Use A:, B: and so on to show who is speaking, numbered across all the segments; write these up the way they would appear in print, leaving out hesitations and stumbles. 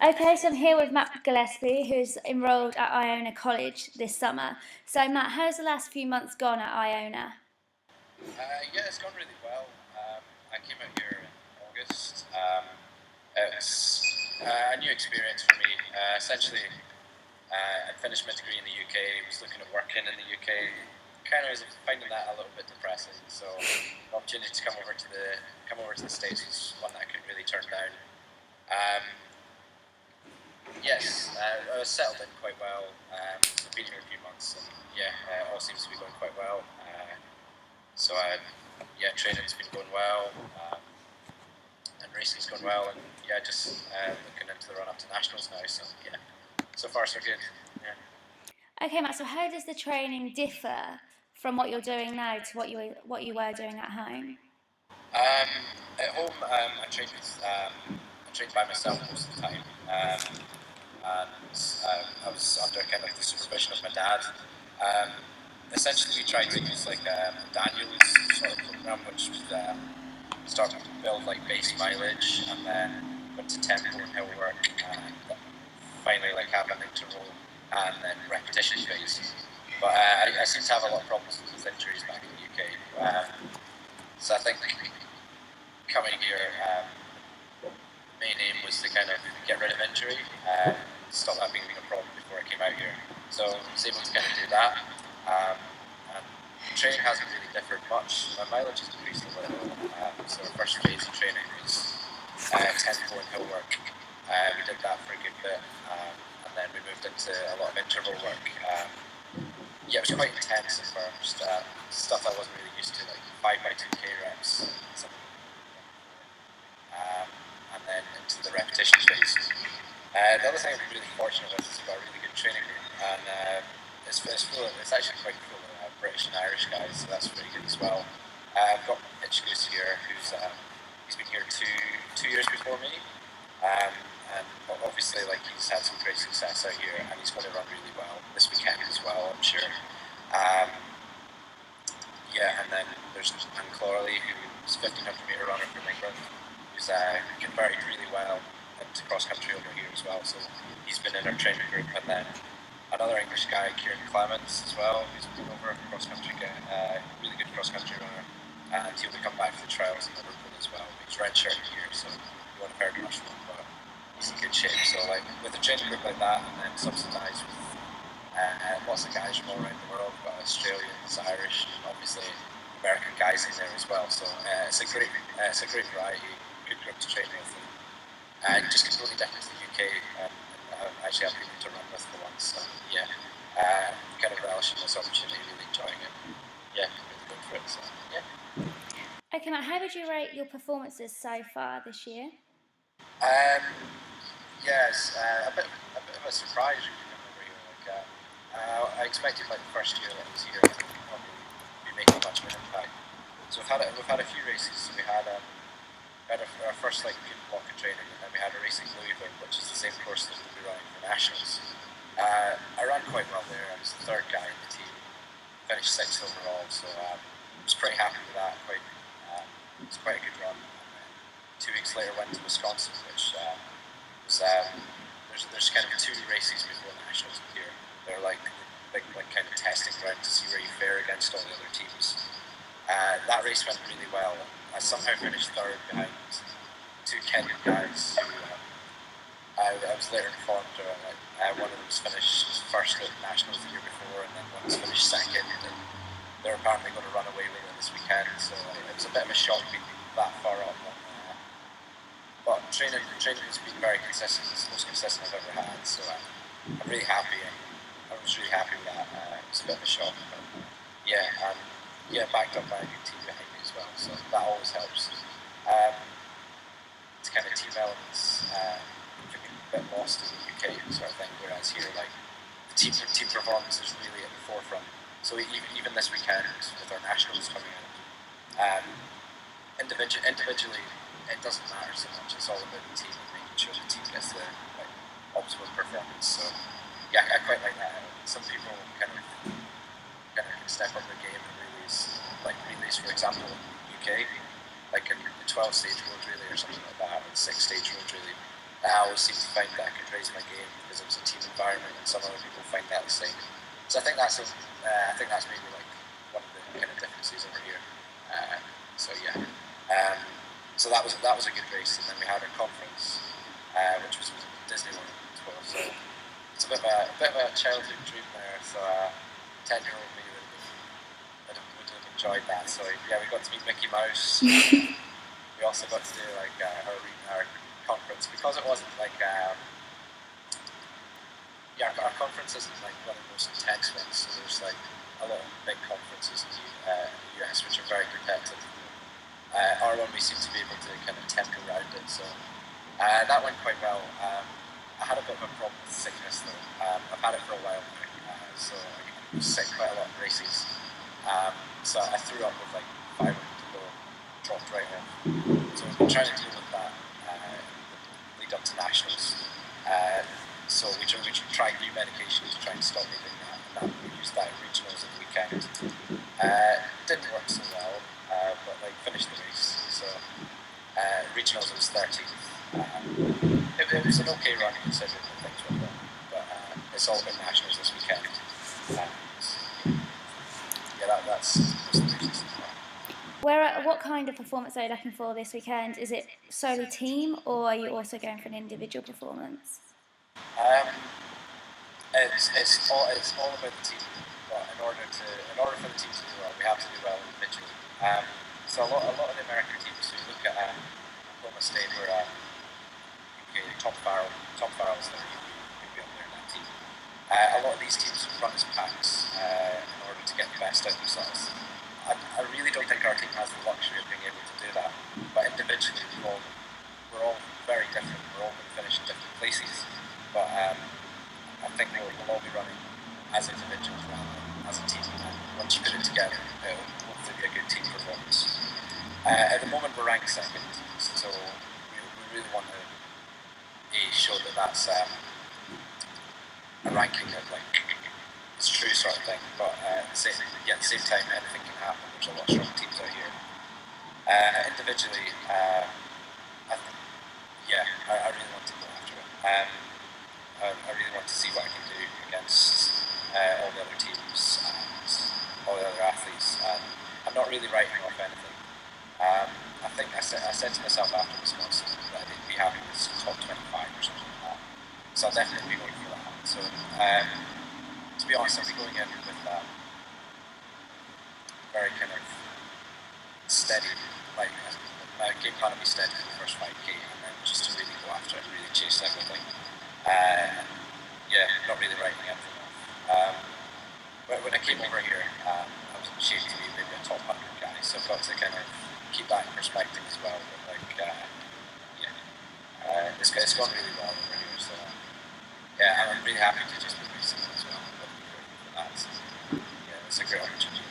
A: Okay, so I'm here with Matt Gillespie, who's enrolled at IONA College this summer. So, Matt, how's the last few months gone at IONA?
B: Yeah, it's gone really well. I came out here in August. It's a new experience for me. Essentially, I finished my degree in the UK, was looking at working in the UK. Kind of was finding that a little bit depressing. So the opportunity to come over to the States was one that I couldn't really turn down. Yes, I was settled in quite well. I've been here a few months, and it all seems to be going quite well. Training's been going well, and racing's going well, and just looking into the run up to nationals now. So so far so good. Yeah.
A: Okay, Matt, so how does the training differ from what you're doing now to what you were doing at home?
B: At home, I trained by myself most of the time, and I was under kind of the supervision of my dad. Essentially, we tried to use like Daniel's sort of program, which would start to build like base mileage, and then go to tempo and hill work, and finally like have an interval and then repetition phase. But I seem to have a lot of problems with injuries back in the UK. So I think coming here, the main aim was to kind of get rid of injury, stop that being a problem before I came out here. So I was able to kind of do that. And training hasn't really differed much. My mileage has increased a little. So the first phase of training was tempo and hill work. We did that for a good bit, and then we moved into a lot of interval work. It was quite intense at first. Stuff I wasn't really used to, like 5x2K reps. And then into the repetition phase. The other thing I'm really fortunate with is we've got a really good training room, and it's actually quite full of British and Irish guys, so that's really good as well. I've got Mitch Goose here, he's been here two years before me, and obviously like he's had some great success out here, and he's going to run really well this weekend as well, I'm sure. And then there's Anne Clorley, who's a 1500 metre runner from England, who's converted really well into cross country over here as well, so he's been in our training group. And then another English guy, Kieran Clements, as well, who's been over cross country, really good cross country runner, and he'll be coming back for the trials in Liverpool as well. He's redshirted here, so you won't have heard much from him, but he's in good shape. So like with a training group like that, and then subsidised with lots of guys from all around the world, we've got Australians, Irish, and obviously American guys in there as well. So it's a great variety, good group to train with, and just completely different to the UK. Actually have people to run with for once. So kind of relishing this opportunity, really enjoying it. Really good for it. So
A: Okay, Matt, how would you rate your performances so far this year?
B: Yes, a bit of a surprise really coming over here. Like I expected like the first year that I was here, I think we'd probably be making much of an impact. So we've had a few races. So we had our first like good block of training, and then we had a race in Louisville, which is the same course that we'll be running for nationals. I ran quite well there. I was the third guy in the team, finished 6th overall, so I was pretty happy with that. It was quite a good run. And 2 weeks later, went to Wisconsin, which was there's kind of 2 races before nationals here. They're like big kind of testing ground to see where you fare against all the other teams. That race went really well. I somehow finished 3rd behind 2 Kenyan guys who I was later informed one of them was finished 1st at nationals the year before, and then one was finished 2nd, and they're apparently going to run away later this weekend. So it was a bit of a shock being that far up. But training has been very consistent. It's the most consistent I've ever had. So I'm really happy, and I was really happy with that. It was a bit of a shock, but backed up by a good team behind me as well. So that always helps. It's kind of team elements can be a bit lost in the UK sort of thing, whereas here like the team performance is really at the forefront. So even this weekend with our nationals coming in, individually it doesn't matter so much. It's all about the team and making sure the team gets the optimal performance. So I quite like that. Some people kind of step up their game and relays, for example, in the UK, like in the 12-stage road relay or something like that, or the 6-stage road relay, I always seem to find that I could raise my game because it was a team environment, and some other people find that the same. So I think that's maybe like one of the kind of differences over here. So yeah, so that was a good race, and then we had our conference, which was Disney World as well. So it's a bit of a childhood dream there. So 10-year-old me would have enjoyed that. So yeah, we got to meet Mickey Mouse. We also got to do like our conference, because it wasn't like our conference isn't like one of the most intense ones. So there's like a lot of big conferences in the US which are very competitive. Our one, we seem to be able to kind of tempo around it, so that went quite well. I had a bit of a problem with sickness though. I've had it for a while now, so I was sick quite a lot in races. So I threw up with like 500 kilo, dropped right off. So I've been trying to deal with that lead up to nationals. So we tried new medications to try and stop me doing that, and we used that in regionals at the weekend. Didn't work so well, but like finished the race. So regionals I was 13th. It was an okay run considering that things went wrong, but it's all about nationals this weekend. That's most of the races.
A: What kind of performance are you looking for this weekend? Is it solely team, or are you also going for an individual performance?
B: It's all about the team. But in order for the team to do well, we have to do well individually. So a lot of the American teams, so you look at Oklahoma State, where top barrels that you'd be up there in that team. A lot of these teams run as packs in order to get the best out of themselves. I really don't think our team has the luxury of being able to do that. But individually, we're all very different. We're all going to finish in different places. But I think we'll all be running as individuals rather than as a team. And once you put it together, it'll hopefully be a good team performance. At the moment, we're ranked second, so we really want to show that that's a ranking that like it's true sort of thing. But at the same time, anything can happen. There's a lot of strong teams out here. Individually, I really want to go after it. I really want to see what I can do against all the other teams and all the other athletes. I'm not really writing off anything. I think I said to myself after Wisconsin that I'd be happy with top 25 or something like that. So I'll definitely be going for that. So to be honest, I'll be going in with very kind of steady, like my game plan will be steady for the first 5K, and then just to really go after it, really chase everything. Not really writing anything off. When I came over here, I was in shape to be maybe a top 100 guy, so I've got to kind of keep that in perspective as well. But it's gone really well over here, so I'm really happy to just be racing as well. It's a great opportunity.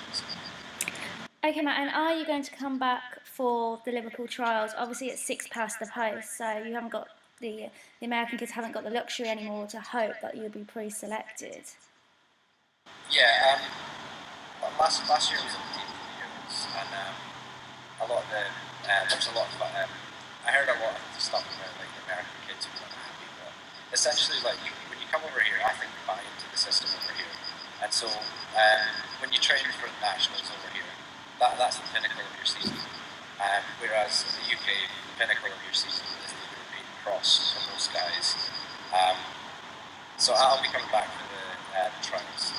A: Okay, Matt, and are you going to come back for the Liverpool trials? Obviously, it's 6 past the post, so you haven't got the American kids haven't got the luxury anymore to hope that you'll be pre-selected.
B: Last year was in the team for the Euros, and a lot of there's a lot of I heard a lot of stuff about like the American kids who weren't happy, but essentially like when you come over here, I think you buy into the system over here, and so when you train for the nationals over here, that's the pinnacle of your season. Whereas in the UK, the pinnacle of your season is the European cross for most guys. So I'll be coming back for the trials,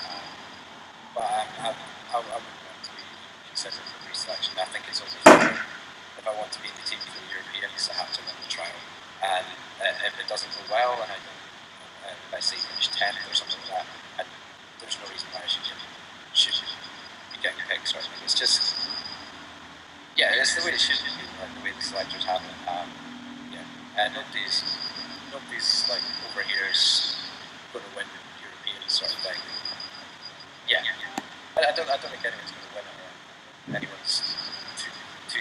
B: but I wouldn't want to be considered for pre-selection. I think it's only fair if I want to be in the team for the Europeans, I have to win the trial. And if it doesn't go well, and I don't, if I say finish 10th or something like that, there's no reason why I should be getting picked. So it's just, it's the way it should be, like the way the selectors have it. Nobody's like over here is going to win European sort of thing. I don't think anyone's going to win it, or anyone's too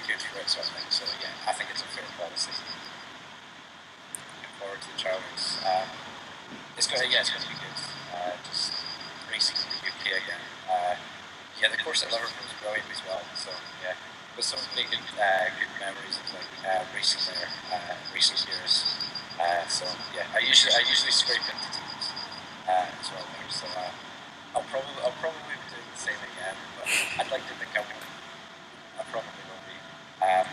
B: good for it sort of thing. So I think it's a fair policy. Looking forward to the trials. It's going to be good. Just racing in the UK again. The course at Liverpool was brilliant as well. So there's so many good memories of like racing there in recent years. So yeah, I usually scrape into teams as well there. So I'll probably be doing the same again, but I'd like to think I will. I probably will be. Yeah,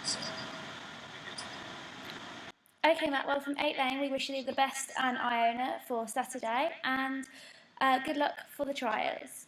B: so it'll be good.
A: Okay, Matt, well, from Eightlane, we wish you the best and IONA for Saturday, and good luck for the trials.